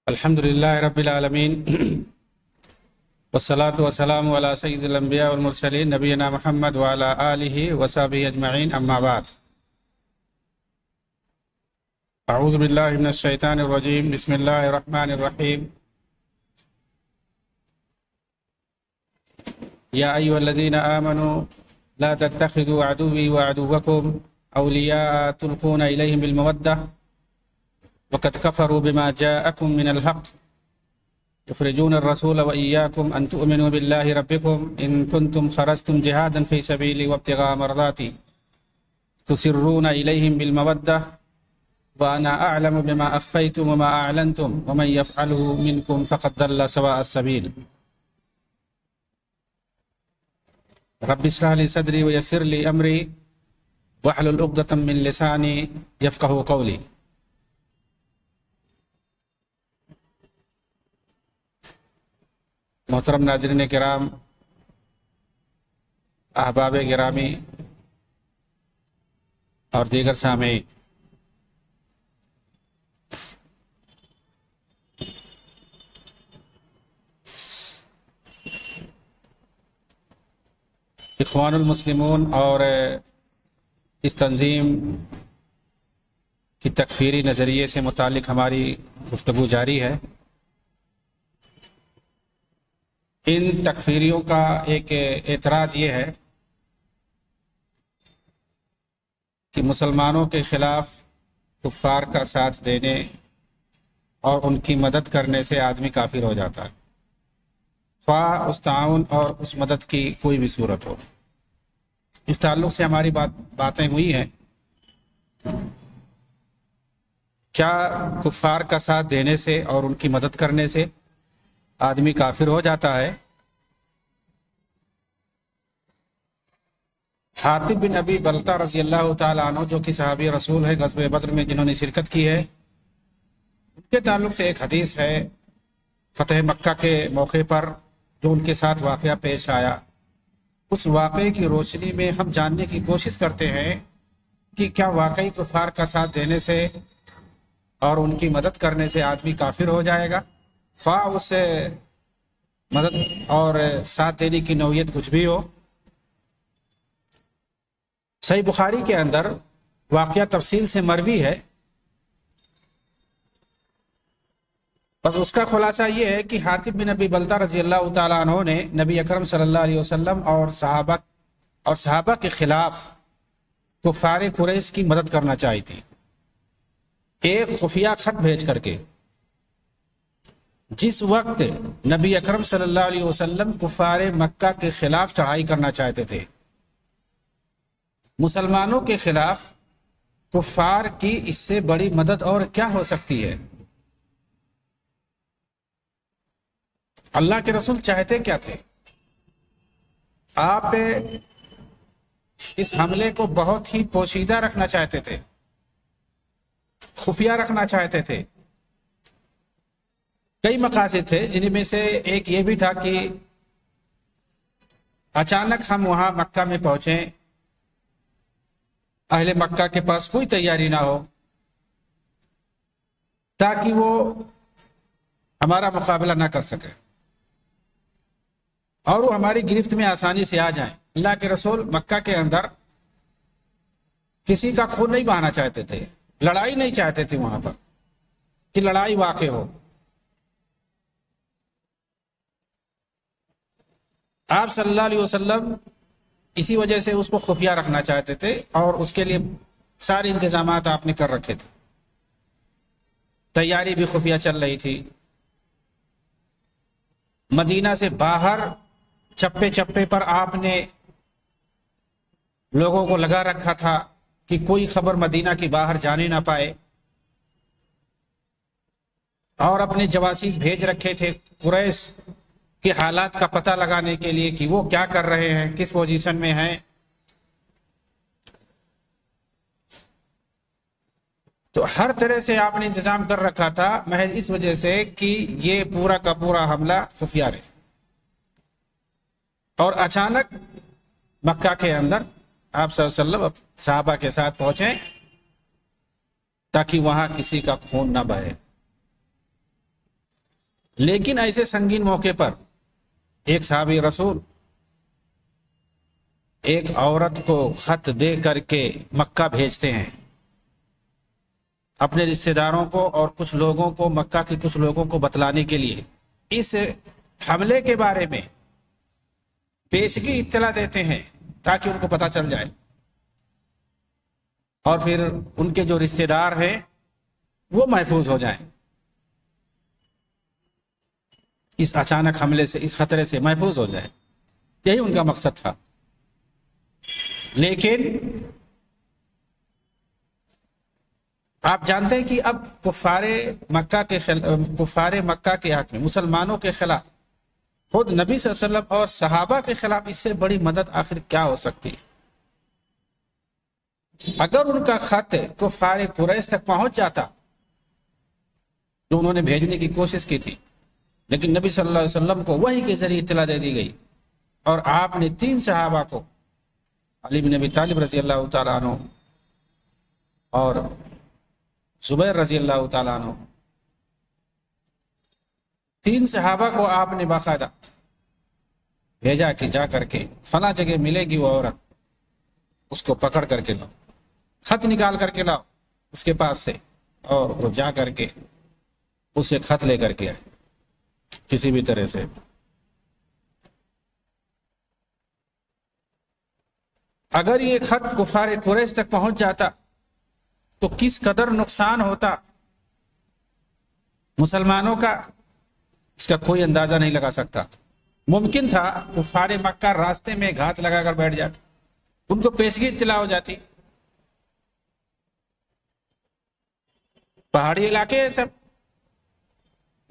الحمد للہ رب العالمین والصلاة والسلام علی سید الانبیاء والمرسلین نبینا محمد وعلی آلہ وصحبہ اجمعین اما بعد اعوذ باللہ من الشیطان الرجیم بسم اللہ الرحمن الرحیم یا ایھا الذین آمنوا لا تتخذوا عدوی وعدوکم اولیاء تلقون الیہم بالمودہ وقد كفروا بما جاءكم من الحق يخرجون الرسول وإياكم أن تؤمنوا بالله ربكم إن كنتم خرجتم جهادا في سبيلي وابتغاء مرضاتي تسرون إليهم بالمودة وأنا أعلم بما أخفيتم وما أعلنتم ومن يفعله منكم فقد ضل سواء السبيل رب اشرح لي صدري ويسر لي أمري واحلل عقدة من لساني يفقهوا قولي. محترم ناظرین کرام، احباب گرامی اور دیگر سامعین، اخوان المسلمون اور اس تنظیم کی تکفیری نظریے سے متعلق ہماری گفتگو جاری ہے۔ ان تکفیریوں کا ایک اعتراض یہ ہے کہ مسلمانوں کے خلاف کفار کا ساتھ دینے اور ان کی مدد کرنے سے آدمی کافر ہو جاتا ہے، خواہ اس تعاون اور اس مدد کی کوئی بھی صورت ہو۔ اس تعلق سے ہماری باتیں ہوئی ہیں۔ کیا کفار کا ساتھ دینے سے اور ان کی مدد کرنے سے آدمی کافر ہو جاتا ہے؟ حاطب بن ابی بلتہ رضی اللہ تعالیٰ عنہ، جو کہ صحابی رسول ہے، غزوہ بدر میں جنہوں نے شرکت کی ہے، ان کے تعلق سے ایک حدیث ہے فتح مکہ کے موقع پر جو ان کے ساتھ واقعہ پیش آیا۔ اس واقعے کی روشنی میں ہم جاننے کی کوشش کرتے ہیں کہ کیا واقعی کفار کا ساتھ دینے سے اور ان کی مدد کرنے سے آدمی کافر ہو جائے گا، خواہ اس سے مدد اور ساتھ دینے کی نوعیت کچھ بھی ہو۔ صحیح بخاری کے اندر واقعہ تفصیل سے مروی ہے، بس اس کا خلاصہ یہ ہے کہ حاطب بن ابی بلتہ رضی اللہ تعالیٰ عنہ نے نبی اکرم صلی اللہ علیہ وسلم اور صحابہ کے خلاف کفار قریش کی مدد کرنا چاہی تھی، ایک خفیہ خط بھیج کر کے۔ جس وقت نبی اکرم صلی اللہ علیہ وسلم کفار مکہ کے خلاف چڑھائی کرنا چاہتے تھے، مسلمانوں کے خلاف کفار کی اس سے بڑی مدد اور کیا ہو سکتی ہے؟ اللہ کے رسول چاہتے کیا تھے؟ آپ اس حملے کو بہت ہی پوشیدہ رکھنا چاہتے تھے، خفیہ رکھنا چاہتے تھے۔ کئی مقاصد تھے، جن میں سے ایک یہ بھی تھا کہ اچانک ہم وہاں مکہ میں پہنچیں، اہل مکہ کے پاس کوئی تیاری نہ ہو، تاکہ وہ ہمارا مقابلہ نہ کر سکے اور وہ ہماری گرفت میں آسانی سے آ جائیں۔ اللہ کے رسول مکہ کے اندر کسی کا خون نہیں بہانا چاہتے تھے، لڑائی نہیں چاہتے تھے وہاں پر کہ لڑائی واقع ہو۔ آپ صلی اللہ علیہ وسلم اسی وجہ سے اس کو خفیہ رکھنا چاہتے تھے اور اس کے لیے سارے انتظامات آپ نے کر رکھے تھے، تیاری بھی خفیہ چل رہی تھی۔ مدینہ سے باہر چپے چپے پر آپ نے لوگوں کو لگا رکھا تھا کہ کوئی خبر مدینہ کی باہر جانے نہ پائے، اور اپنے جواسیس بھیج رکھے تھے قریش کے حالات کا پتہ لگانے کے لیے کہ وہ کیا کر رہے ہیں، کس پوزیشن میں ہیں۔ تو ہر طرح سے آپ نے انتظام کر رکھا تھا، محض اس وجہ سے کہ یہ پورا کا پورا حملہ خفیہ رہے۔ اور اچانک مکہ کے اندر آپ صلی اللہ علیہ وسلم صحابہ کے ساتھ پہنچے تاکہ وہاں کسی کا خون نہ بہے۔ لیکن ایسے سنگین موقع پر ایک صحابی رسول ایک عورت کو خط دے کر کے مکہ بھیجتے ہیں اپنے رشتہ داروں کو اور کچھ لوگوں کو، مکہ کے کچھ لوگوں کو بتلانے کے لیے اس حملے کے بارے میں پیشگی اطلاع دیتے ہیں تاکہ ان کو پتہ چل جائے، اور پھر ان کے جو رشتہ دار ہیں وہ محفوظ ہو جائیں، اس اچانک حملے سے، اس خطرے سے محفوظ ہو جائے۔ یہی ان کا مقصد تھا۔ لیکن آپ جانتے ہیں کہ اب کفار مکہ کے حق میں، مسلمانوں کے خلاف، خود نبی صلی اللہ علیہ وسلم اور صحابہ کے خلاف اس سے بڑی مدد آخر کیا ہو سکتی؟ اگر ان کا خط کفار قریش تک پہنچ جاتا جو انہوں نے بھیجنے کی کوشش کی تھی، لیکن نبی صلی اللہ علیہ وسلم کو وحی کے ذریعے اطلاع دے دی گئی، اور آپ نے 3 صحابہ کو، علی بن ابی طالب رضی اللہ تعالیٰ عنہ اور زبیر رضی اللہ تعالیٰ عنہ، 3 صحابہ کو آپ نے باقاعدہ بھیجا کہ جا کر کے فلاں جگہ ملے گی وہ عورت، اس کو پکڑ کر کے لاؤ، خط نکال کر کے لاؤ اس کے پاس سے، اور وہ جا کر کے اسے خط لے کر کے آئے کسی بھی طرح سے۔ اگر یہ خط کفار قریش تک پہنچ جاتا تو کس قدر نقصان ہوتا مسلمانوں کا، اس کا کوئی اندازہ نہیں لگا سکتا۔ ممکن تھا کفار مکہ راستے میں گھات لگا کر بیٹھ جاتے، ان کو پیشگی اطلاع ہو جاتی۔ پہاڑی علاقے ہیں سب،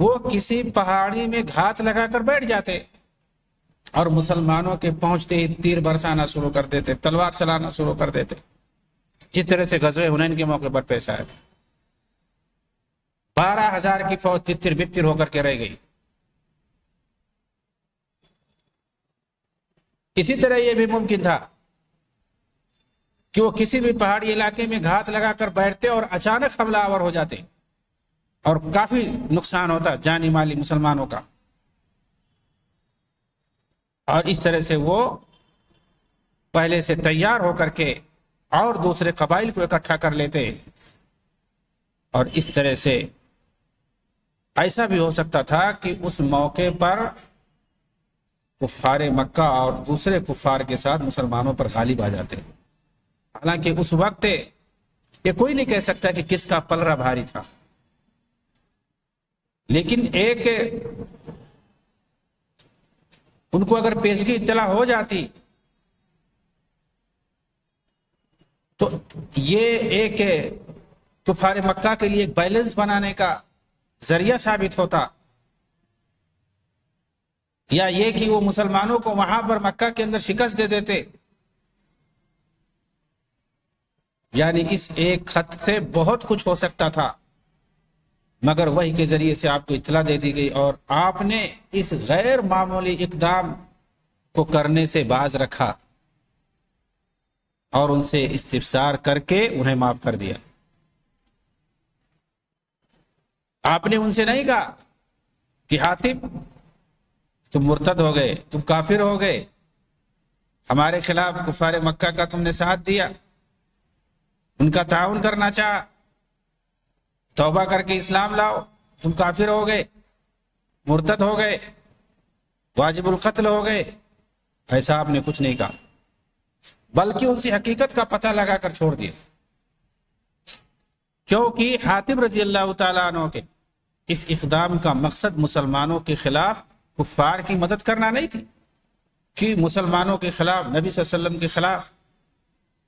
وہ کسی پہاڑی میں گھات لگا کر بیٹھ جاتے اور مسلمانوں کے پہنچتے ہی تیر برسانا شروع کر دیتے، تلوار چلانا شروع کر دیتے، جس طرح سے غزوہ حنین کے موقع پر پیش آیا۔ 12,000 کی فوج تتر بتر ہو کر کے رہ گئی۔ اسی طرح یہ بھی ممکن تھا کہ وہ کسی بھی پہاڑی علاقے میں گھات لگا کر بیٹھتے اور اچانک حملہ آور ہو جاتے، اور کافی نقصان ہوتا جانی مالی مسلمانوں کا، اور اس طرح سے وہ پہلے سے تیار ہو کر کے اور دوسرے قبائل کو اکٹھا کر لیتے، اور اس طرح سے ایسا بھی ہو سکتا تھا کہ اس موقع پر کفار مکہ اور دوسرے کفار کے ساتھ مسلمانوں پر غالب آ جاتے۔ حالانکہ اس وقت یہ کوئی نہیں کہہ سکتا کہ کس کا پلڑا بھاری تھا، لیکن ایک ان کو اگر پیشگی اطلاع ہو جاتی تو یہ ایک کفار مکہ کے لیے ایک بیلنس بنانے کا ذریعہ ثابت ہوتا، یا یہ کہ وہ مسلمانوں کو وہاں پر مکہ کے اندر شکست دے دیتے۔ یعنی اس ایک خط سے بہت کچھ ہو سکتا تھا، مگر وحی کے ذریعے سے آپ کو اطلاع دے دی گئی، اور آپ نے اس غیر معمولی اقدام کو کرنے سے باز رکھا اور ان سے استفسار کر کے انہیں معاف کر دیا۔ آپ نے ان سے نہیں کہا کہ حاتب تم مرتد ہو گئے، تم کافر ہو گئے، ہمارے خلاف کفار مکہ کا تم نے ساتھ دیا، ان کا تعاون کرنا چاہا، توبہ کر کے اسلام لاؤ، تم کافر ہو گئے، مرتد ہو گئے، واجب القتل ہو گئے، ایسا آپ نے کچھ نہیں کہا، بلکہ ان سے حقیقت کا پتہ لگا کر چھوڑ دیا۔ کیونکہ حاتب رضی اللہ تعالیٰ عنہ کے اس اقدام کا مقصد مسلمانوں کے خلاف کفار کی مدد کرنا نہیں تھی، کہ مسلمانوں کے خلاف، نبی صلی اللہ علیہ وسلم کے خلاف،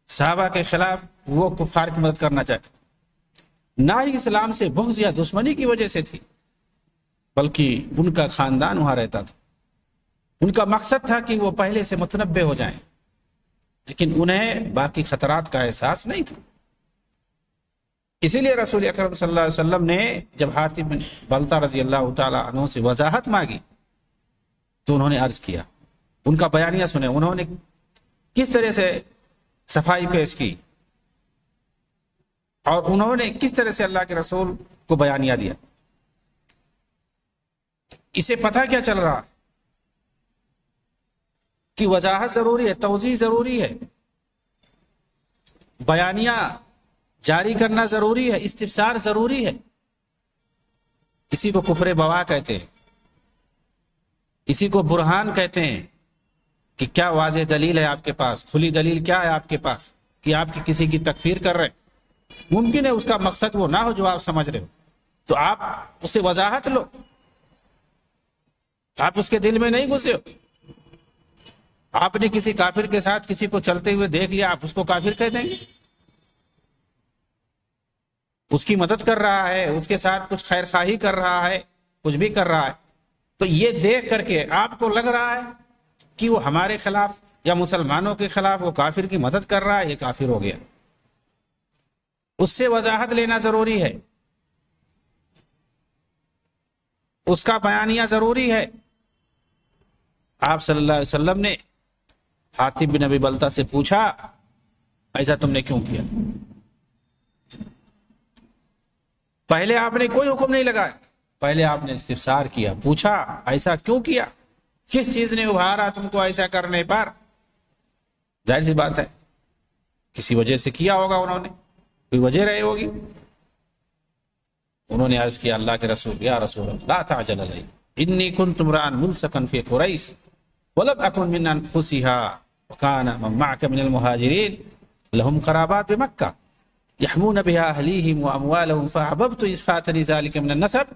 صحابہ کے خلاف وہ کفار کی مدد کرنا چاہتے، نہ ہی اسلام سے بغض یا دشمنی کی وجہ سے تھی، بلکہ ان کا خاندان وہاں رہتا تھا، ان کا مقصد تھا کہ وہ پہلے سے متنبع ہو جائیں، لیکن انہیں باقی خطرات کا احساس نہیں تھا۔ اسی لیے رسول اکرم صلی اللہ علیہ وسلم نے جب حاتب بن بلتہ رضی اللہ تعالیٰ عنہ سے وضاحت مانگی تو انہوں نے عرض کیا، ان کا بیانیہ سنے، انہوں نے کس طرح سے صفائی پیش کی اور انہوں نے کس طرح سے اللہ کے رسول کو بیانیہ دیا۔ اسے پتہ کیا چل رہا کہ وضاحت ضروری ہے، توضیح ضروری ہے، بیانیہ جاری کرنا ضروری ہے، استفسار ضروری ہے۔ اسی کو کفر بوا کہتے ہیں، اسی کو برہان کہتے ہیں کہ کیا واضح دلیل ہے آپ کے پاس، کھلی دلیل کیا ہے آپ کے پاس کہ آپ کی کسی کی تکفیر کر رہے ہیں۔ ممکن ہے اس کا مقصد وہ نہ ہو جو آپ سمجھ رہے ہو، تو آپ اسے وضاحت لو، آپ اس کے دل میں نہیں گھسے ہو۔ آپ نے کسی کافر کے ساتھ کسی کو چلتے ہوئے دیکھ لیا، آپ اس کو کافر کہہ دیں گے؟ اس کی مدد کر رہا ہے، اس کے ساتھ کچھ خیر خواہی کر رہا ہے، کچھ بھی کر رہا ہے، تو یہ دیکھ کر کے آپ کو لگ رہا ہے کہ وہ ہمارے خلاف یا مسلمانوں کے خلاف وہ کافر کی مدد کر رہا ہے، یہ کافر ہو گیا۔ اس سے وضاحت لینا ضروری ہے، اس کا بیانیہ ضروری ہے۔ آپ صلی اللہ علیہ وسلم نے حاتب بن ابی بلتہ سے پوچھا ایسا تم نے کیوں کیا؟ پہلے آپ نے کوئی حکم نہیں لگایا، پہلے آپ نے استفسار کیا، پوچھا ایسا کیوں کیا، کس چیز نے ابھارا تم کو ایسا کرنے پر؟ ظاہر سی بات ہے کسی وجہ سے کیا ہوگا، انہوں نے کوئی وجہ رہی ہوگی۔ انہوں نے عرض کیا اللہ کے رسول، یا رسول اللہ لا تعجل علی انی کنت امرأ ملصقا فی قریش ولم اکن من انفسها وکان من معک من المہاجرین لهم قرابات بمکہ يحمون بها أهليهم وأموالهم فأحببت إذ فاتني ذلك من النسب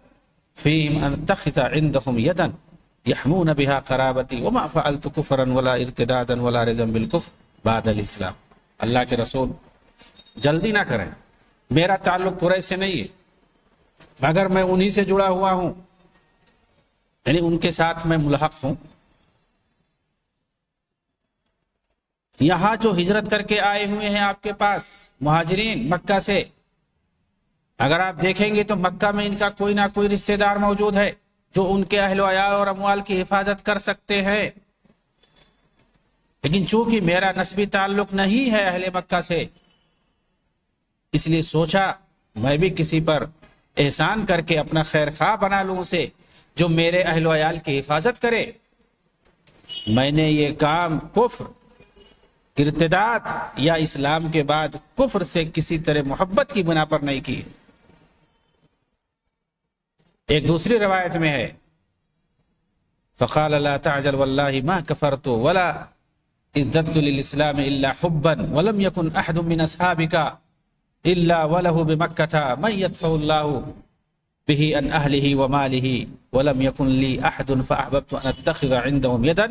فيهم أن أتخذ عندهم يدا يحمون بها قرابتي وما فعلت كفرا ولا ارتدادا ولا رضا بالكفر بعد الإسلام۔ اللہ کے رسول جلدی نہ کریں، میرا تعلق قریش سے نہیں ہے مگر میں انہی سے جڑا ہوا ہوں، یعنی ان کے ساتھ میں ملحق ہوں۔ یہاں جو ہجرت کر کے آئے ہوئے ہیں آپ کے پاس مہاجرین مکہ سے، اگر آپ دیکھیں گے تو مکہ میں ان کا کوئی نہ کوئی رشتہ دار موجود ہے جو ان کے اہل و عیال اور اموال کی حفاظت کر سکتے ہیں، لیکن چونکہ میرا نسبی تعلق نہیں ہے اہل مکہ سے، اس لیے سوچا میں بھی کسی پر احسان کر کے اپنا خیر خواہ بنا لوں اسے جو میرے اہل و عیال کی حفاظت کرے۔ میں نے یہ کام کفر، ارتداد یا اسلام کے بعد کفر سے کسی طرح محبت کی بنا پر نہیں کی۔ ایک دوسری روایت میں ہے فقال لا تعجل واللہ ما کفرت ولا ازددت للاسلام الا حبا ولم يكن احد من اصحابك الا وله بمكة من يدفع الله به عن اهله وماله ولم يكن لي احد فاحببت ان اتخذ عندهم يدا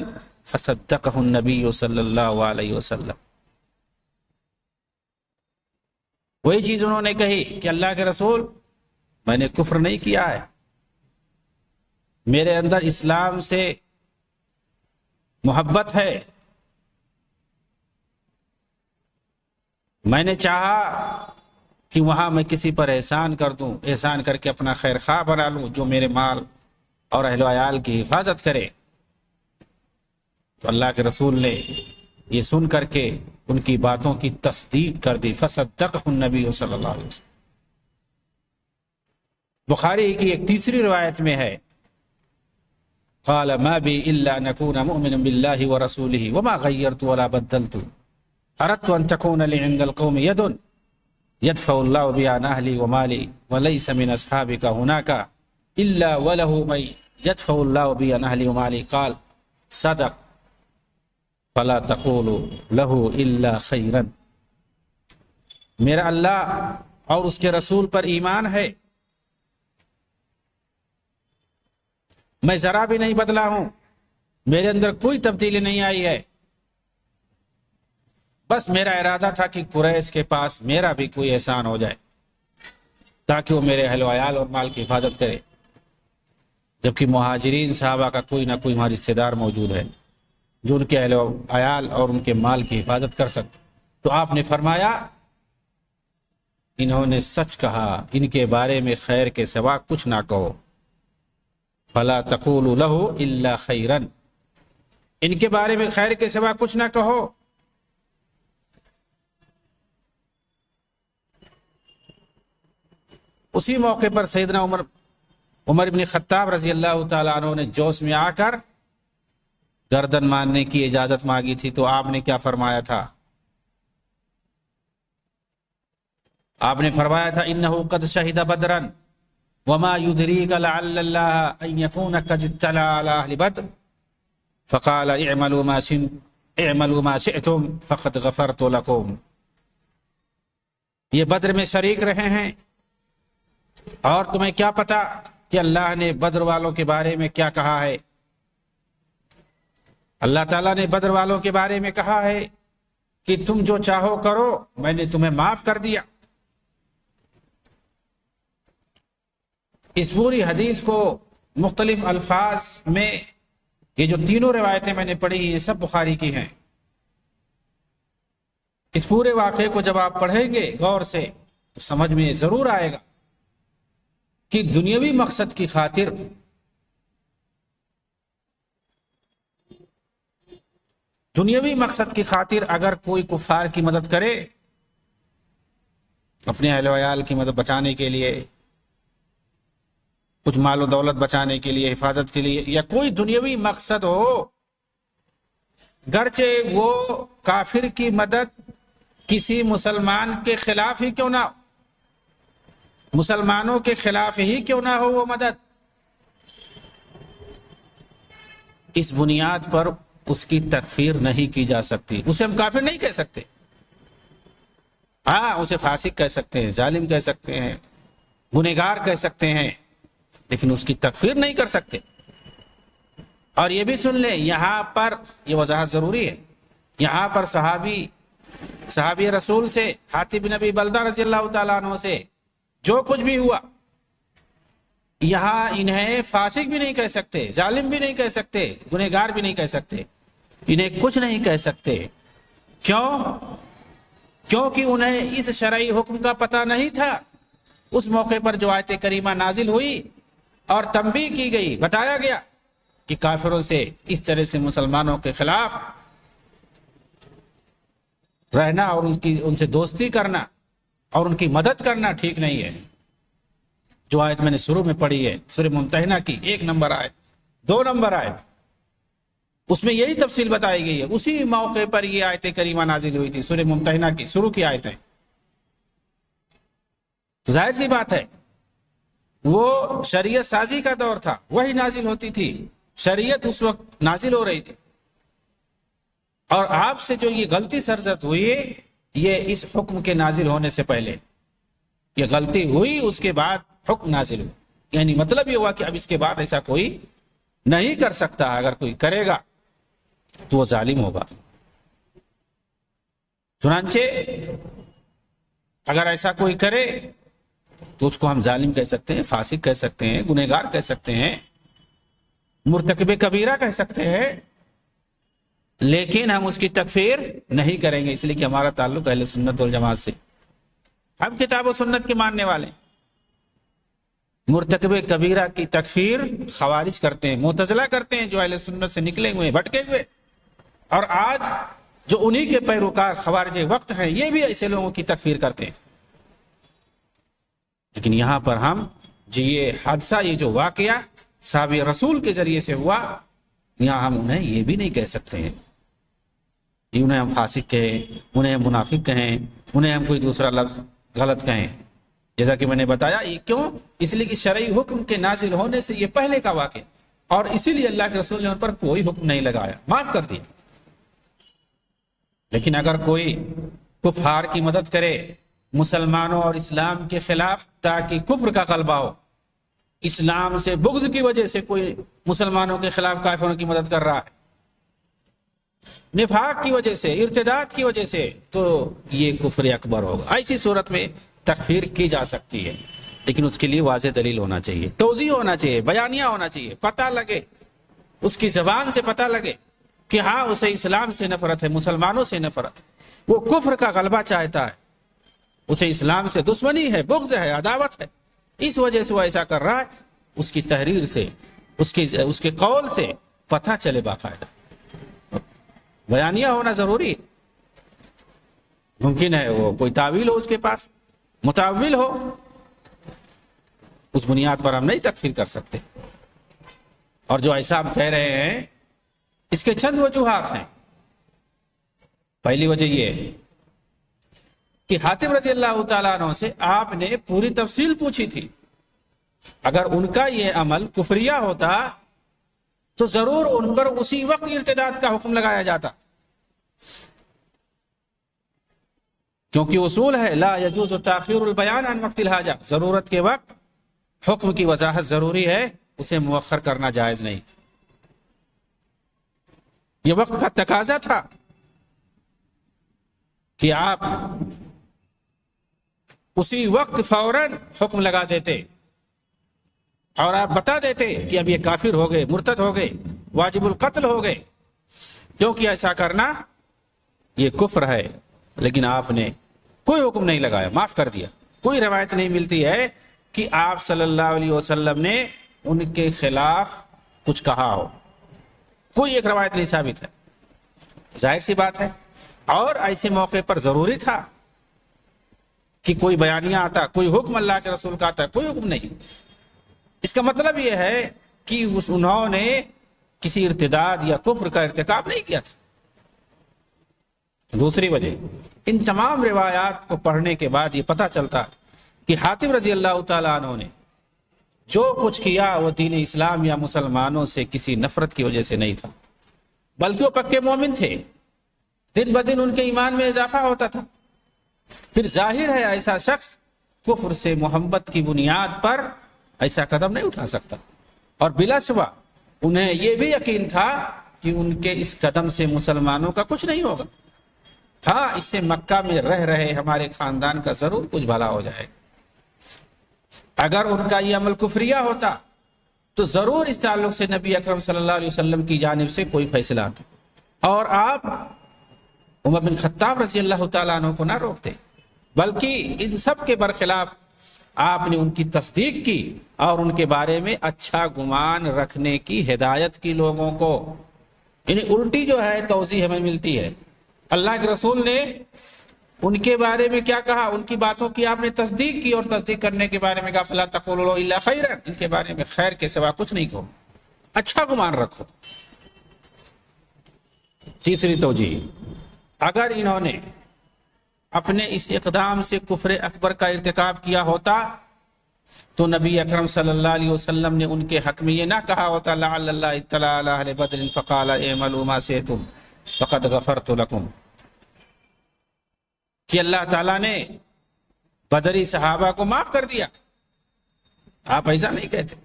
فصدقه النبی صلی اللہ علیہ وسلم۔ وہی چیز انہوں نے کہی کہ اللہ کے رسول میں نے کفر نہیں کیا ہے، میرے اندر اسلام سے محبت ہے، میں نے چاہا کہ وہاں میں کسی پر احسان کر دوں، احسان کر کے اپنا خیر خواہ بنا لوں جو میرے مال اور اہل و عیال کی حفاظت کرے۔ تو اللہ کے رسول نے یہ سن کر کے ان کی باتوں کی تصدیق کر دی، فصدقہ النبی صلی اللہ علیہ وسلم۔ بخاری کی ایک تیسری روایت میں ہے قال ما بی الا ان اکون مؤمنا باللہ ورسولہ وما غیرت ولا بدلت اردت ان تکون لی عند القوم ید يدفع الله بي عن اهلي ومالي وليس من اصحابك هناك الا وله من يدفع الله بي عن اهلي ومالي قال صدق فلا تقولوا له الا خيرا۔ میرا اللہ اور اس کے رسول پر ایمان ہے، میں ذرا بھی نہیں بدلا ہوں، میرے اندر کوئی تبدیلی نہیں آئی ہے، بس میرا ارادہ تھا کہ قریش کے پاس میرا بھی کوئی احسان ہو جائے تاکہ وہ میرے اہل و عیال اور مال کی حفاظت کرے، جبکہ مہاجرین صحابہ کا کوئی نہ کوئی وہاں رشتہ دار موجود ہے جو ان کے اہل و عیال اور ان کے مال کی حفاظت کر سکتے۔ تو آپ نے فرمایا انہوں نے سچ کہا، ان کے بارے میں خیر کے سوا کچھ نہ کہو، فلا تقولوا له الا خیرا، ان کے بارے میں خیر کے سوا کچھ نہ کہو۔ اسی موقع پر سیدنا عمر عمر بن خطاب رضی اللہ تعالیٰ عنہ نے جوش میں آ کر گردن مارنے کی اجازت مانگی تھی، تو آپ نے کیا فرمایا تھا؟ آپ نے فرمایا تھا انہو قد شہد بدرا وما یدریک لعل اللہ ان یکون قد اطلع علی اہل بدر فقال اعملوا ما شئتم فقد غفرت لکم۔ یہ بدر میں شریک رہے ہیں، اور تمہیں کیا پتا کہ اللہ نے بدر والوں کے بارے میں کیا کہا ہے؟ اللہ تعالیٰ نے بدر والوں کے بارے میں کہا ہے کہ تم جو چاہو کرو، میں نے تمہیں معاف کر دیا۔ اس پوری حدیث کو مختلف الفاظ میں، یہ جو تینوں روایتیں میں نے پڑھی یہ سب بخاری کی ہیں، اس پورے واقعے کو جب آپ پڑھیں گے غور سے تو سمجھ میں ضرور آئے گا کہ دنیاوی مقصد کی خاطر اگر کوئی کفار کی مدد کرے، اپنے اہل و عیال کی مدد بچانے کے لیے، کچھ مال و دولت بچانے کے لیے، حفاظت کے لیے، یا کوئی دنیاوی مقصد ہو، گرچہ وہ کافر کی مدد کسی مسلمان کے خلاف ہی کیوں نہ ہو، مسلمانوں کے خلاف ہی کیوں نہ ہو وہ مدد، اس بنیاد پر اس کی تکفیر نہیں کی جا سکتی۔ اسے ہم کافر نہیں کہہ سکتے، ہاں اسے فاسق کہہ سکتے ہیں، ظالم کہہ سکتے ہیں، گنہگار کہہ سکتے ہیں، لیکن اس کی تکفیر نہیں کر سکتے۔ اور یہ بھی سن لیں، یہاں پر یہ وضاحت ضروری ہے، یہاں پر صحابی رسول سے، حاتب بن ابی بلدہ رضی اللہ تعالیٰ عنہ سے جو کچھ بھی ہوا، یہاں انہیں فاسق بھی نہیں کہہ سکتے، ظالم بھی نہیں کہہ سکتے، گنہگار بھی نہیں کہہ سکتے، انہیں کچھ نہیں کہہ سکتے۔ کیوں؟ کیونکہ انہیں اس شرعی حکم کا پتہ نہیں تھا۔ اس موقع پر جو آیت کریمہ نازل ہوئی اور تنبیہ کی گئی، بتایا گیا کہ کافروں سے اس طرح سے مسلمانوں کے خلاف رہنا اور ان سے دوستی کرنا اور ان کی مدد کرنا ٹھیک نہیں ہے۔ جو آیت میں نے شروع میں پڑھی ہے سورہ ممتحنہ کی 1 نمبر آیت، 2 نمبر آیت، اس میں یہی تفصیل بتائی گئی ہے۔ اسی موقع پر یہ آیت کریمہ نازل ہوئی تھی، سورہ ممتحنہ کی شروع کی آیتیں۔ تو ظاہر سی بات ہے وہ شریعت سازی کا دور تھا، وہی نازل ہوتی تھی، شریعت اس وقت نازل ہو رہی تھی، اور آپ سے جو یہ غلطی سرزد ہوئی یہ اس حکم کے نازل ہونے سے پہلے یہ غلطی ہوئی، اس کے بعد حکم نازل ہو، یعنی مطلب یہ ہوا کہ اب اس کے بعد ایسا کوئی نہیں کر سکتا، اگر کوئی کرے گا تو وہ ظالم ہوگا۔ چنانچہ اگر ایسا کوئی کرے تو اس کو ہم ظالم کہہ سکتے ہیں، فاسق کہہ سکتے ہیں، گنہگار کہہ سکتے ہیں، مرتکب کبیرہ کہہ سکتے ہیں، لیکن ہم اس کی تکفیر نہیں کریں گے، اس لیے کہ ہمارا تعلق اہل سنت والجماعت سے، ہم کتاب و سنت کے ماننے والے ہیں۔ مرتکب کبیرہ کی تکفیر خوارج کرتے ہیں، معتزلہ کرتے ہیں، جو اہل سنت سے نکلے ہوئے بھٹکے ہوئے، اور آج جو انہی کے پیروکار خوارج وقت ہیں یہ بھی ایسے لوگوں کی تکفیر کرتے ہیں۔ لیکن یہاں پر ہم یہ حادثہ، یہ جو واقعہ صحابی رسول کے ذریعے سے ہوا، یہاں ہم انہیں یہ بھی نہیں کہہ سکتے ہیں، انہیں ہم فاسق کہیں، انہیں ہم منافق کہیں، انہیں ہم کوئی دوسرا لفظ غلط کہیں، جیسا کہ میں نے بتایا۔ یہ کیوں؟ اس لیے کہ شرعی حکم کے نازل ہونے سے یہ پہلے کا واقعہ، اور اسی لیے اللہ کے رسول نے ان پر کوئی حکم نہیں لگایا، معاف کر دیا۔ لیکن اگر کوئی کفار کی مدد کرے مسلمانوں اور اسلام کے خلاف تاکہ کفر کا غلبہ ہو، اسلام سے بغض کی وجہ سے کوئی مسلمانوں کے خلاف کافروں کی مدد کر رہا ہے، نفاق کی وجہ سے، ارتداد کی وجہ سے، تو یہ کفر اکبر ہوگا۔ ایسی صورت میں تکفیر کی جا سکتی ہے، لیکن اس کے لیے واضح دلیل ہونا چاہیے، توضیح ہونا چاہیے، بیانیہ ہونا چاہیے، پتہ لگے، اس کی زبان سے پتہ لگے کہ ہاں اسے اسلام سے نفرت ہے، مسلمانوں سے نفرت ہے، وہ کفر کا غلبہ چاہتا ہے، اسے اسلام سے دشمنی ہے، بغض ہے، عداوت ہے، اس وجہ سے وہ ایسا کر رہا ہے۔ اس کی تحریر سے، اس کے قول سے پتہ چلے، باقاعدہ بیانیہ ہونا ضروری ہے۔ ممکن ہے وہ کوئی تعویل ہو، اس کے پاس متاول ہو، اس بنیاد پر ہم نہیں تکفیر کر سکتے. اور جو ایسا آپ کہہ رہے ہیں اس کے چند وجوہات ہیں. پہلی وجہ یہ کہ حاتم رضی اللہ تعالیٰ عنہ سے آپ نے پوری تفصیل پوچھی تھی. اگر ان کا یہ عمل کفریہ ہوتا تو ضرور ان پر اسی وقت ارتداد کا حکم لگایا جاتا، کیونکہ اصول ہے لا یجوز تاخیر البیان عن وقت الحاجہ، ضرورت کے وقت حکم کی وضاحت ضروری ہے، اسے مؤخر کرنا جائز نہیں. یہ وقت کا تقاضا تھا کہ آپ اسی وقت فوراً حکم لگا دیتے اور آپ بتا دیتے کہ اب یہ کافر ہو گئے، مرتد ہو گئے، واجب القتل ہو گئے، کیونکہ ایسا کرنا یہ کفر ہے. لیکن آپ نے کوئی حکم نہیں لگایا، معاف کر دیا. کوئی روایت نہیں ملتی ہے کہ آپ صلی اللہ علیہ وسلم نے ان کے خلاف کچھ کہا ہو. کوئی ایک روایت نہیں ثابت ہے. ظاہر سی بات ہے. اور ایسے موقع پر ضروری تھا کہ کوئی بیانیہ آتا، کوئی حکم اللہ کے رسول کا آتا، کوئی حکم نہیں. اس کا مطلب یہ ہے کہ انہوں نے کسی ارتداد یا کفر کا ارتکاب نہیں کیا تھا. دوسری وجہ، ان تمام روایات کو پڑھنے کے بعد یہ پتہ چلتا کہ حاتم رضی اللہ تعالیٰ عنہ نے جو کچھ کیا وہ دین اسلام یا مسلمانوں سے کسی نفرت کی وجہ سے نہیں تھا، بلکہ وہ پکے مومن تھے. دن بدن ان کے ایمان میں اضافہ ہوتا تھا. پھر ظاہر ہے ایسا شخص کفر سے محبت کی بنیاد پر ایسا قدم نہیں اٹھا سکتا. اور بلا شبہ انہیں یہ بھی یقین تھا کہ ان کے اس قدم سے مسلمانوں کا کچھ نہیں ہوگا. ہاں، اس سے مکہ میں رہ رہے ہمارے خاندان کا ضرور کچھ بھلا ہو جائے. اگر ان کا یہ عمل کفریہ ہوتا تو ضرور اس تعلق سے نبی اکرم صلی اللہ علیہ وسلم کی جانب سے کوئی فیصلہ آتا اور آپ عمر بن خطاب رضی اللہ تعالیٰ عنہ کو نہ روکتے، بلکہ ان سب کے برخلاف آپ نے ان کی تصدیق کی اور ان کے بارے میں اچھا گمان رکھنے کی ہدایت کی لوگوں کو. یعنی الٹی جو ہے توضیح ہمیں ملتی ہے. اللہ کے رسول نے ان کے بارے میں کیا کہا، ان کی باتوں کی آپ نے تصدیق کی، اور تصدیق کرنے کے بارے میں کہا فلا تقولوا الا خیرا، ان کے بارے میں خیر کے سوا کچھ نہیں کہو، اچھا گمان رکھو. تیسری توجیہ، اگر انہوں نے اپنے اس اقدام سے کفر اکبر کا ارتکاب کیا ہوتا تو نبی اکرم صلی اللہ علیہ وسلم نے ان کے حق میں یہ نہ کہا ہوتا لعل اللہ اطلع علی اہل بدر فقال اعملوا ما شئتم فقد غفرت لکم، کہ اللہ تعالیٰ نے بدری صحابہ کو معاف کر دیا. آپ ایسا نہیں کہتے،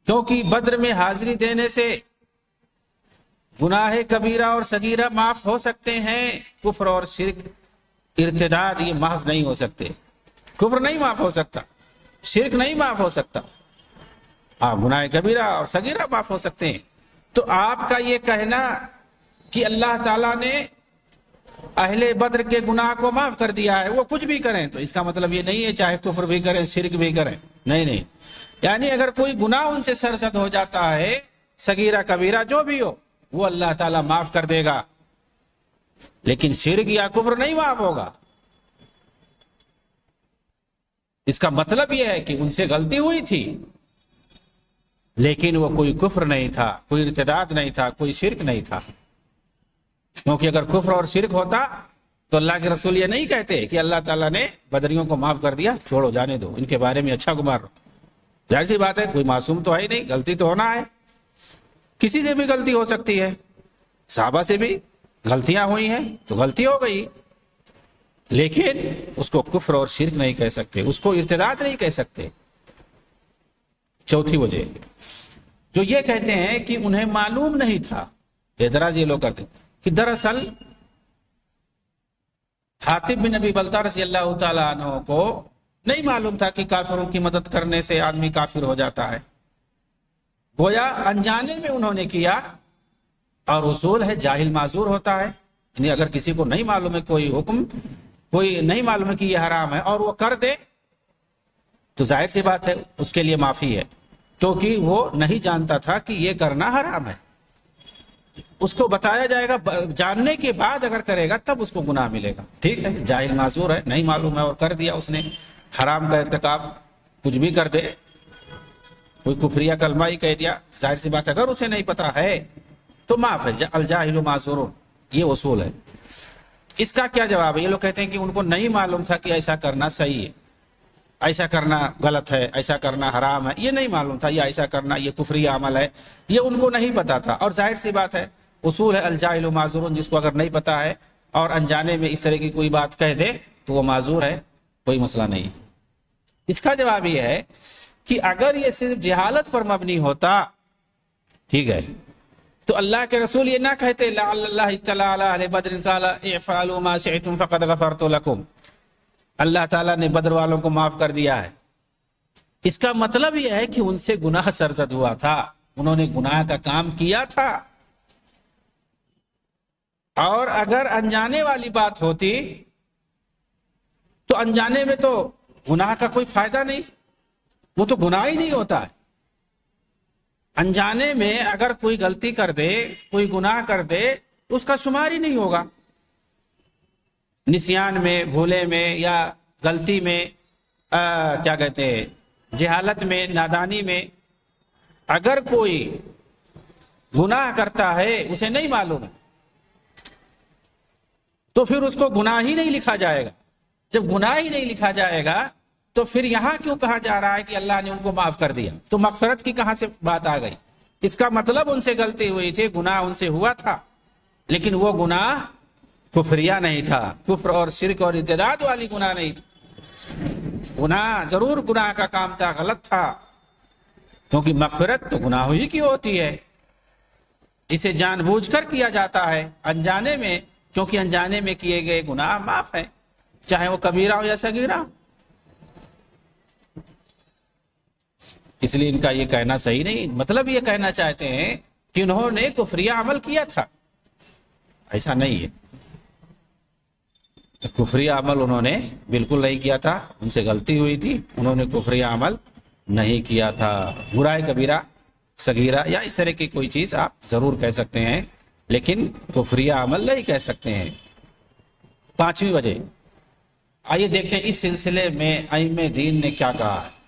کیونکہ بدر میں حاضری دینے سے گناہ کبیرہ اور صغیرہ معاف ہو سکتے ہیں، کفر اور شرک ارتداد یہ معاف نہیں ہو سکتے. کفر نہیں معاف ہو سکتا، شرک نہیں معاف ہو سکتا، گناہ کبیرہ اور صغیرہ معاف ہو سکتے ہیں. تو آپ کا یہ کہنا کہ اللہ تعالیٰ نے اہل بدر کے گناہ کو معاف کر دیا ہے، وہ کچھ بھی کریں، تو اس کا مطلب یہ نہیں ہے چاہے کفر بھی کریں شرک بھی کریں. نہیں، یعنی اگر کوئی گناہ ان سے سرزد ہو جاتا ہے، صغیرہ کبیرہ جو بھی ہو، وہ اللہ تعالیٰ معاف کر دے گا، لیکن شرک یا کفر نہیں معاف ہوگا. اس کا مطلب یہ ہے کہ ان سے غلطی ہوئی تھی، لیکن وہ کوئی کفر نہیں تھا، کوئی ارتداد نہیں تھا، کوئی شرک نہیں تھا. کیونکہ اگر کفر اور شرک ہوتا تو اللہ کے رسول یہ نہیں کہتے کہ اللہ تعالیٰ نے بدریوں کو معاف کر دیا، چھوڑو جانے دو، ان کے بارے میں اچھا گمان رہو. ظاہر سی بات ہے، کوئی معصوم تو ہے ہی نہیں، غلطی تو ہونا ہے، کسی سے بھی غلطی ہو سکتی ہے. صحابہ سے بھی غلطیاں ہوئی ہیں تو غلطی ہو گئی، لیکن اس کو کفر اور شرک نہیں کہہ سکتے، اس کو ارتداد نہیں کہہ سکتے. چوتھی وجہ جو یہ کہتے ہیں کہ انہیں معلوم نہیں تھا، اعتراض یہ لوگ کرتے کہ دراصل حاتب بن ابی بلتہ رضی اللہ تعالیٰ عنہ کو نہیں معلوم تھا کہ کافروں کی مدد کرنے سے آدمی کافر ہو جاتا ہے. گویا انجانے میں انہوں نے کیا، اور اصول ہے جاہل معذور ہوتا ہے. یعنی اگر کسی کو نہیں معلوم ہے کوئی حکم، کوئی نہیں معلوم ہے کہ یہ حرام ہے اور وہ کر دے تو ظاہر سی بات ہے اس کے لیے معافی ہے، کیونکہ وہ نہیں جانتا تھا کہ یہ کرنا حرام ہے. اس کو بتایا جائے گا، جاننے کے بعد اگر کرے گا تب اس کو گناہ ملے گا. ٹھیک ہے، جاہل معذور ہے، نہیں معلوم ہے اور کر دیا اس نے حرام کا ارتکاب. کچھ بھی کر دے، کوئی کفریہ کلمہ ہی کہہ دیا، ظاہر سی بات اگر اسے نہیں پتا ہے تو معاف ہے، الجاہل معذور، یہ اصول ہے۔ اس کا کیا جواب ہے؟ یہ لوگ کہتے ہیں کہ ان کو نہیں معلوم تھا کہ ایسا کرنا صحیح ہے، ایسا کرنا غلط ہے، ایسا کرنا حرام ہے، یہ نہیں معلوم تھا، یا ایسا کرنا یہ کفری عمل ہے، یہ ان کو نہیں پتا تھا۔ اور ظاہر سی بات ہے، اصول ہے الجاہل معذور، جس کو اگر نہیں پتا ہے اور انجانے میں اس طرح کی کوئی بات کہہ دے تو وہ معذور ہے، کوئی مسئلہ نہیں۔ اس کا جواب یہ ہے کہ اگر یہ صرف جہالت پر مبنی ہوتا، ٹھیک ہے، تو اللہ کے رسول یہ نہ کہتے لعل اللہ اطلع علی اہل بدر قال افعلوا ما شئتم فقد غفرت لكم، اللہ تعالیٰ نے بدر والوں کو معاف کر دیا ہے۔ اس کا مطلب یہ ہے کہ ان سے گناہ سرزد ہوا تھا، انہوں نے گناہ کا کام کیا تھا، اور اگر انجانے والی بات ہوتی تو انجانے میں تو گناہ کا کوئی فائدہ نہیں، وہ تو گناہ ہی نہیں ہوتا ہے۔ انجانے میں اگر کوئی غلطی کر دے، کوئی گناہ کر دے، اس کا شمار ہی نہیں ہوگا۔ نسیان میں، بھولے میں، یا غلطی میں، کیا کہتے ہیں، جہالت میں، نادانی میں، اگر کوئی گناہ کرتا ہے اسے نہیں معلوم ہے تو پھر اس کو گناہ ہی نہیں لکھا جائے گا۔ جب گناہ ہی نہیں لکھا جائے گا تو پھر یہاں کیوں کہا جا رہا ہے کہ اللہ نے ان کو معاف کر دیا؟ تو مغفرت کی کہاں سے بات آ گئی؟ اس کا مطلب ان سے غلطی ہوئی تھی، گناہ ان سے ہوا تھا، لیکن وہ گناہ کفریہ نہیں تھا، کفر اور شرک اور ارتداد والی گناہ نہیں تھی۔ گناہ ضرور گناہ کا کام تھا، غلط تھا، کیونکہ مغفرت تو گناہ ہی کی ہوتی ہے، جسے جان بوجھ کر کیا جاتا ہے، انجانے میں، کیونکہ انجانے میں کیے گئے گناہ معاف ہیں، چاہے وہ کبیرہ ہو یا صغیرہ ہو۔ اس لیے ان کا یہ کہنا صحیح نہیں، مطلب یہ کہنا چاہتے ہیں کہ انہوں نے کفریہ عمل کیا تھا، ایسا نہیں ہے، کفریہ عمل انہوں نے بالکل نہیں کیا تھا، ان سے غلطی ہوئی تھی، انہوں نے کفریہ عمل نہیں کیا تھا۔ برائے کبیرہ، صغیرہ یا اس طرح کی کوئی چیز آپ ضرور کہہ سکتے ہیں، لیکن کفریہ عمل نہیں کہہ سکتے ہیں۔ پانچویں وجہ، آئیے دیکھتے ہیں اس سلسلے میں ائمہ دین نے کیا کہا ہے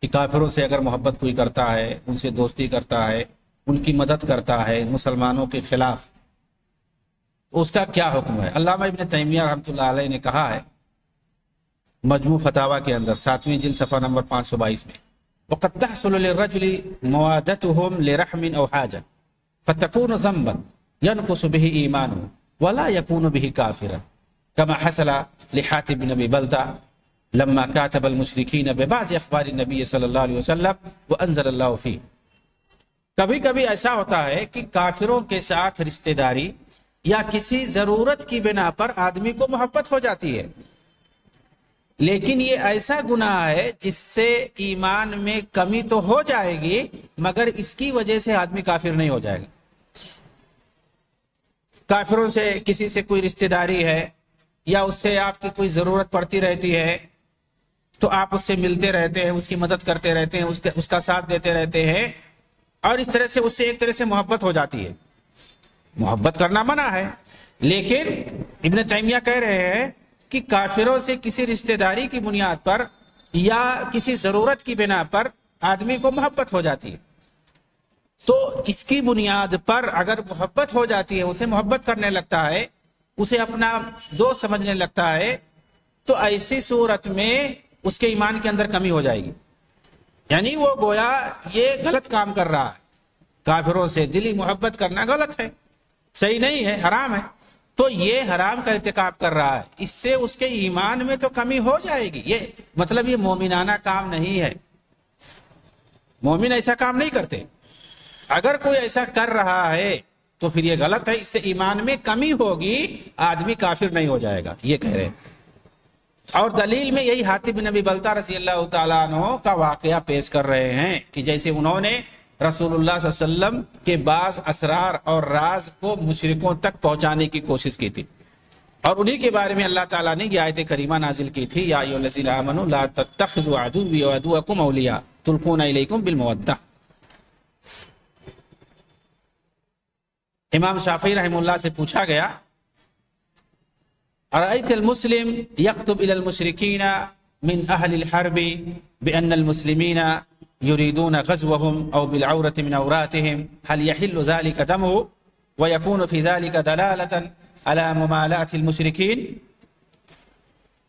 کہ کافروں سے اگر محبت کوئی کرتا ہے، ان سے دوستی کرتا ہے، ان کی مدد کرتا ہے مسلمانوں کے خلاف، اس کا کیا حکم ہے؟ علامہ ابن تیمیہ رحمۃ اللہ علیہ نے کہا ہے مجموع فتاویٰ کے اندر 7ویں جلد صفحہ نمبر 522 میں، وَقَدْ تَحْصُلُ لِلرَّجُلِ مُوَادَتُهُمْ لِرَحْمٍ أَوْ حَاجَةٍ فَتَكُونُ ذَنْبًا يَنْقُصُ بِهِ إِيمَانُهُ وَلَا يَكُونُ بِهِ كَافِرًا كما حصل لحاتب بن ابي بلتع لما كاتب المشركين ببعض اخبار النبي صلی اللہ علیہ وسلم وانزل اللہ فيه۔ کبھی کبھی ایسا ہوتا ہے کہ کافروں کے ساتھ رشتہ داری یا کسی ضرورت کی بنا پر آدمی کو محبت ہو جاتی ہے، لیکن یہ ایسا گناہ ہے جس سے ایمان میں کمی تو ہو جائے گی، مگر اس کی وجہ سے آدمی کافر نہیں ہو جائے گا۔ کافروں سے کسی سے کوئی رشتہ داری ہے یا اس سے آپ کی کوئی ضرورت پڑتی رہتی ہے تو آپ اس سے ملتے رہتے ہیں، اس کی مدد کرتے رہتے ہیں، اس کا ساتھ دیتے رہتے ہیں، اور اس طرح سے اس سے ایک طرح سے محبت ہو جاتی ہے۔ محبت کرنا منع ہے، لیکن ابن تیمیہ کہہ رہے ہیں کہ کافروں سے کسی رشتہ داری کی بنیاد پر یا کسی ضرورت کی بنا پر آدمی کو محبت ہو جاتی ہے، تو اس کی بنیاد پر اگر محبت ہو جاتی ہے، اسے محبت کرنے لگتا ہے، اسے اپنا دوست سمجھنے لگتا ہے، تو ایسی صورت میں اس کے ایمان کے اندر کمی ہو جائے گی، یعنی وہ گویا یہ غلط کام کر رہا ہے۔ کافروں سے دلی محبت کرنا غلط ہے، صحیح نہیں ہے، حرام ہے، تو یہ حرام کا ارتکاب کر رہا ہے، اس سے اس کے ایمان میں تو کمی ہو جائے گی۔ یہ مطلب یہ مومنانہ کام نہیں ہے، مومن ایسا کام نہیں کرتے۔ اگر کوئی ایسا کر رہا ہے تو پھر یہ غلط ہے، اس سے ایمان میں کمی ہوگی، آدمی کافر نہیں ہو جائے گا، یہ کہہ رہے ہیں۔ اور دلیل میں یہی حاتب بن ابی بلتع رضی اللہ تعالیٰ عنہ کا واقعہ پیش کر رہے ہیں کہ جیسے انہوں نے رسول اللہ صلی اللہ علیہ وسلم کے بعض اسرار اور راز کو مشرکوں تک پہنچانے کی کوشش کی تھی، اور انہی کے بارے میں اللہ تعالیٰ نے یہ آیت کریمہ نازل کی تھی، یا ایھا الذین آمنوا لا تتخذوا عدوی وعدوکم اولیاء تلقون الیکم بالمودۃ۔ امام شافعی رحمہ اللہ سے پوچھا گیا، ارأیت المسلم یکتب الی المشرکین من أهل الحرب بأن المسلمين يريدون غزوهم أو بالعورة من عوراتهم هل يحل ذلك دمه ويكون في ذلك دلالة على ممالاة المشركين؟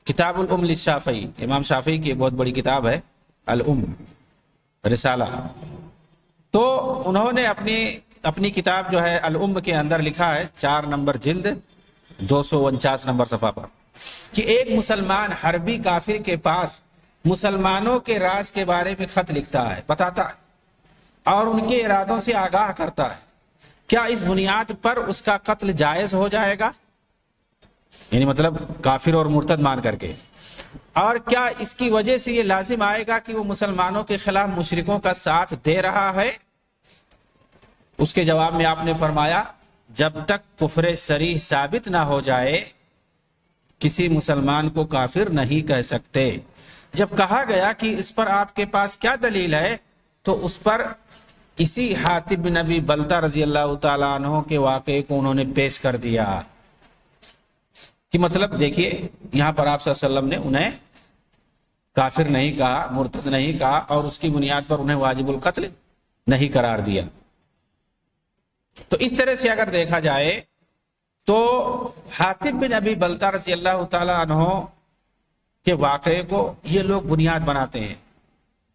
کتاب الام للشافعی، امام شافعی کی بہت بڑی کتاب ہے الام رسالہ. تو انہوں نے اپنی کتاب جو ہے الام کے اندر لکھا ہے 4 نمبر جلد 249 نمبر صفحہ پر کہ ایک مسلمان حربی کافر کے پاس مسلمانوں کے راز کے بارے میں خط لکھتا ہے، بتاتا ہے اور ان کے ارادوں سے آگاہ کرتا ہے، کیا اس بنیاد پر اس کا قتل جائز ہو جائے گا؟ یعنی مطلب کافر اور مرتد مان کر کے. اور کیا اس کی وجہ سے یہ لازم آئے گا کہ وہ مسلمانوں کے خلاف مشرکوں کا ساتھ دے رہا ہے؟ اس کے جواب میں آپ نے فرمایا جب تک کفر صریح ثابت نہ ہو جائے کسی مسلمان کو کافر نہیں کہہ سکتے. جب کہا گیا کہ اس پر آپ کے پاس کیا دلیل ہے تو اس پر اسی حاتب بن ابی بلتہ رضی اللہ تعالیٰ عنہ کے واقعے کو انہوں نے پیش کر دیا کہ مطلب دیکھیے یہاں پر آپ صلی اللہ علیہ وسلم نے انہیں کافر نہیں کہا، مرتد نہیں کہا اور اس کی بنیاد پر انہیں واجب القتل نہیں قرار دیا. تو اس طرح سے اگر دیکھا جائے تو حاتب بن ابی بلتہ رضی اللہ تعالیٰ عنہ کے واقعے کو یہ لوگ بنیاد بناتے ہیں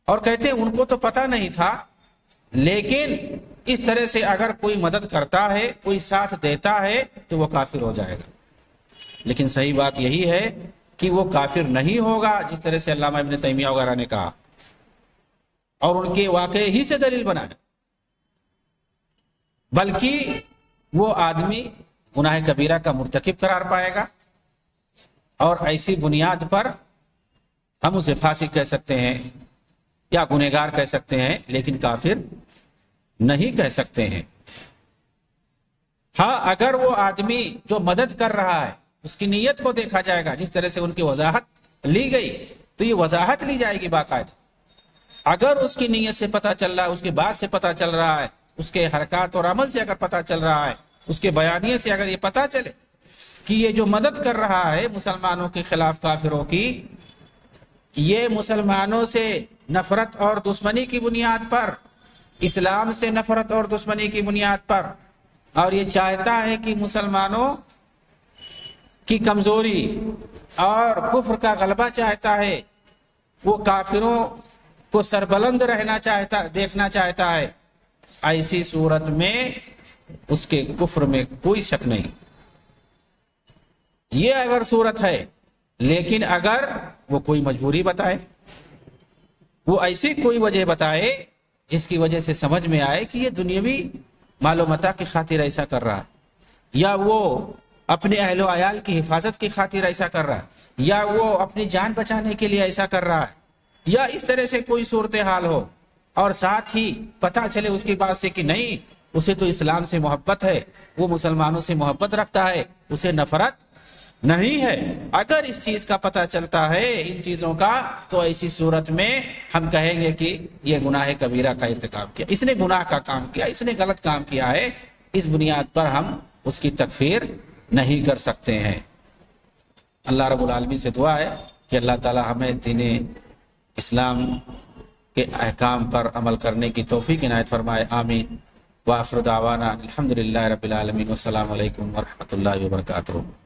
اور کہتے ہیں ان کو تو پتہ نہیں تھا، لیکن اس طرح سے اگر کوئی مدد کرتا ہے، کوئی ساتھ دیتا ہے تو وہ کافر ہو جائے گا. لیکن صحیح بات یہی ہے کہ وہ کافر نہیں ہوگا جس طرح سے علامہ ابن تیمیہ وغیرہ نے کہا اور ان کے واقعے ہی سے دلیل بنایا، بلکہ وہ آدمی گناہ کبیرہ کا مرتکب قرار پائے گا اور ایسی بنیاد پر ہم اسے فاسق کہہ سکتے ہیں یا گنہگار کہہ سکتے ہیں لیکن کافر نہیں کہہ سکتے ہیں. ہاں اگر وہ آدمی جو مدد کر رہا ہے اس کی نیت کو دیکھا جائے گا، جس طرح سے ان کی وضاحت لی گئی تو یہ وضاحت لی جائے گی باقاعدہ. اگر اس کی نیت سے پتہ چل رہا ہے، اس کے بات سے پتہ چل رہا ہے، اس کے حرکات اور عمل سے اگر پتہ چل رہا ہے، اس کے بیانیے سے اگر یہ پتہ چلے کہ یہ جو مدد کر رہا ہے مسلمانوں کے خلاف کافروں کی، یہ مسلمانوں سے نفرت اور دشمنی کی بنیاد پر، اسلام سے نفرت اور دشمنی کی بنیاد پر، اور یہ چاہتا ہے کہ مسلمانوں کی کمزوری اور کفر کا غلبہ چاہتا ہے، وہ کافروں کو سربلند دیکھنا چاہتا ہے، ایسی صورت میں اس کے کفر میں کوئی شک نہیں. یہ اگر صورت ہے، لیکن اگر وہ کوئی مجبوری بتائے، وہ ایسی کوئی وجہ بتائے جس کی وجہ سے سمجھ میں آئے کہ یہ دنیاوی مال و متاع کی خاطر ایسا کر رہا ہے، یا وہ اپنے اہل و عیال کی حفاظت کی خاطر ایسا کر رہا ہے، یا وہ اپنی جان بچانے کے لیے ایسا کر رہا ہے، یا اس طرح سے کوئی صورتحال ہو اور ساتھ ہی پتہ چلے اس کی بات سے کہ نہیں اسے تو اسلام سے محبت ہے، وہ مسلمانوں سے محبت رکھتا ہے، اسے نفرت نہیں ہے. اگر اس چیز کا پتہ چلتا ہے ان چیزوں کا تو ایسی صورت میں ہم کہیں گے کہ یہ گناہ کبیرہ کا ارتکاب کیا، اس نے گناہ کا کام کیا، اس نے غلط کام کیا ہے. اس بنیاد پر ہم اس کی تکفیر نہیں کر سکتے ہیں. اللہ رب العالمین سے دعا ہے کہ اللہ تعالی ہمیں دین اسلام کے احکام پر عمل کرنے کی توفیق عنایت فرمائے. آمین. وآخر دعوانا الحمدللہ رب العالمین والسلام علیکم ورحمۃ اللہ وبرکاتہ.